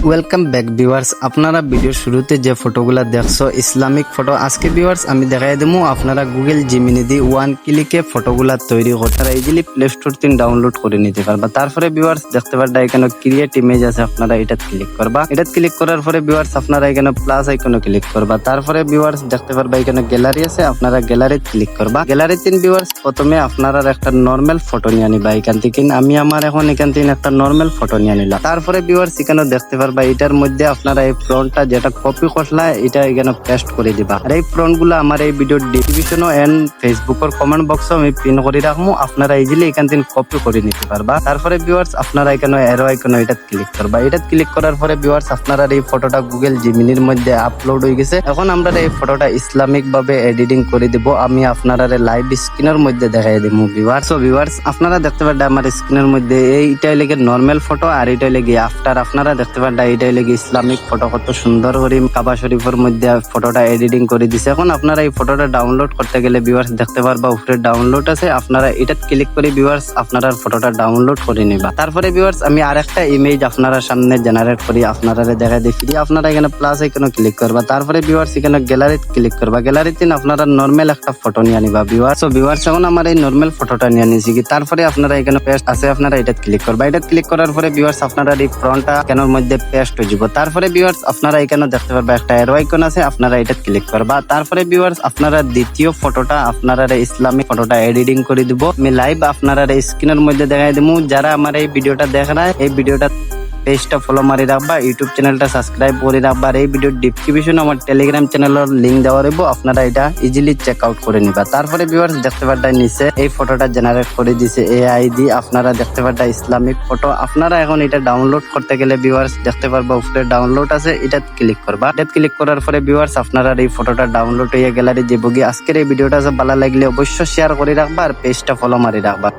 Welcome back viewers, আপনারা ভিডিওর শুরুতে যে ফটোগুলা দেখছো ইসলামিক ফটো। আজকে ভিউয়ার্স আমি দেখাই দেবো আপনারা গুগল জিমিনি দিয়ে ওয়ান ক্লিকে ফটোগুলা তৈরি করতে ইজিলি প্লে স্টোর থেকে ডাউনলোড করে নিতে পারবা। তারপরে ভিউয়ার্স দেখতে পারবা এখানে ক্রিয়েট ইমেজ আছে, আপনারা এটা ক্লিক করবা। এটা ক্লিক করার পরে ভিউয়ার্স আপনারা এখানে প্লাস আইকনে ক্লিক করবা। তারপরে ভিউয়ার্স দেখতে পারবা এখানে গ্যালারি আছে, আপনারা গ্যালারি ক্লিক করবা। গ্যালারি তিন ভিউয়ার্স প্রথমে আপনারা একটা নরমাল ফটো নিয়ে নিবা এখান থেকে। আমি আমার এখন এখান থেকে একটা নরমাল ফটো নিয়ে নিলাম। তারপরে ভিউয়ার্স এখানে দেখতে পারবা এটার মধ্যে আপনারা এই ফ্রন্টটা যেটা কপি করলা এটা এখানে পেস্ট করে দিবা। আর এই ফ্রন্ট গুলো আমার এই ভিডিওর ডিসক্রিপশন এন্ড ফেসবুকের কমেন্ট বক্সে আমি পিন করে রাখবো, আপনারা ইজিলি এখান থেকে কপি করে নিতে পারবা। তারপরে ভিউয়ার্স আপনারা এখানে এরো আইকনে এটা ক্লিক করবা। এটা ক্লিক করার পরে ভিউয়ার্স আপনারা এই ফটোটা গুগল জিমিনির মধ্যে আপলোড হয়ে গেছে। এখন আমরা এই ফটোটা ইসলামিক ভাবে এডিটিং করে দিব। আমি আপনারা লাইভ স্ক্রিনের মধ্যে দেখাই দিব ভিউয়ার্স। সো ভিউয়ার্স আপনারা দেখতে পারবেন আমার স্ক্রিনের মধ্যে এইটাই লেগে নরমাল ফটো আর এইটাই লেগে আফটার। আপনারা দেখতে পারবেন এইটাই লেগে ইসলামিক ফটো। কত সুন্দর করে কাবা শরীফের মধ্যে ফটোটা এডিটিং করে দিছে। এখন আপনারা এই ফটোটা ডাউনলোড করতে গেলে ভিউয়ার্স দেখতে পারবা উপরে ডাউনলোড আছে, আপনারা এটা ক্লিক করে ভিউয়ার্স আপনারা ফটোটা ডাউনলোড করে নিবা। তারপরে ভিউয়ার্স আমি আরেকটা ইমেজ আপনারা সামনে জেনারেট করি, আপনারা দেখাই দিই ফ্রি। আপনারা এখানে প্লাস আইকনে ক্লিক করবা। তারপরে ভিউয়ার্স এখানে গ্যালারিতে ক্লিক করবা। গ্যালারিতে আপনারা নরমাল একটা ফটো নিয়ে নিবা ভিউয়ার্স। সো ভিউয়ার্স এখন আমার এই নরমাল ফটোটা নিয়ে নিয়েছি কি। তারপরে আপনারা এখানে পেস্ট আছে, আপনারা এটা ক্লিক করবা। এটা ক্লিক করার পরে ভিউয়ার্স আপনারা এই ফ্রন্টটা কেনর মধ্যে পেস্ট হয়ে যাব। তারপরে ভিউয়ার্স আপনারা এখানে দেখতে পারবা একটা এরো আইকন আছে, আপনারা এটা ক্লিক করবা। তারপরে ভিউয়ার্স আপনারা দ্বিতীয় ফটোটা আপনারা ইসলামিক ফটোটা এডিটিং করে দিব। আমি লাইভ আপনারা স্ক্রিনের মধ্যে দেখাই দেবো। যারা আমার এই ভিডিওটা দেখরা এই ভিডিওটা পেজটা ফলো মারি রাখবা, ইউটিউব চ্যানেলটা সাবস্ক্রাইব করে রাখবা। আর এই ভিডিওর ডিসক্রিপশনে আমার টেলিগ্রাম চ্যানেলের লিঙ্ক দেওয়া রইব, আপনারা এটা ইজিলি চেক আউট করে নিবা। তারপরে ভিউয়ার্স দেখতে পারবা নিচে এই ফটোটা জেনারেট করে দিছে এআই দি। আপনারা দেখতে পারবা ইসলামিক ফটো। আপনারা এখন এটা ডাউনলোড করতে গেলে ভিউয়ার্স দেখতে পারবা উপরে ডাউনলোড আছে, এটা ক্লিক করবা। এটা ক্লিক করার পরে ভিউয়ার্স আপনারা এই ফটোটা ডাউনলোড হয়ে গ্যালারি যাবো গিয়ে। আজকের এই ভিডিওটা ভালো লাগলে অবশ্যই শেয়ার করে রাখবা আর পেজটা ফলো মারি রাখবা।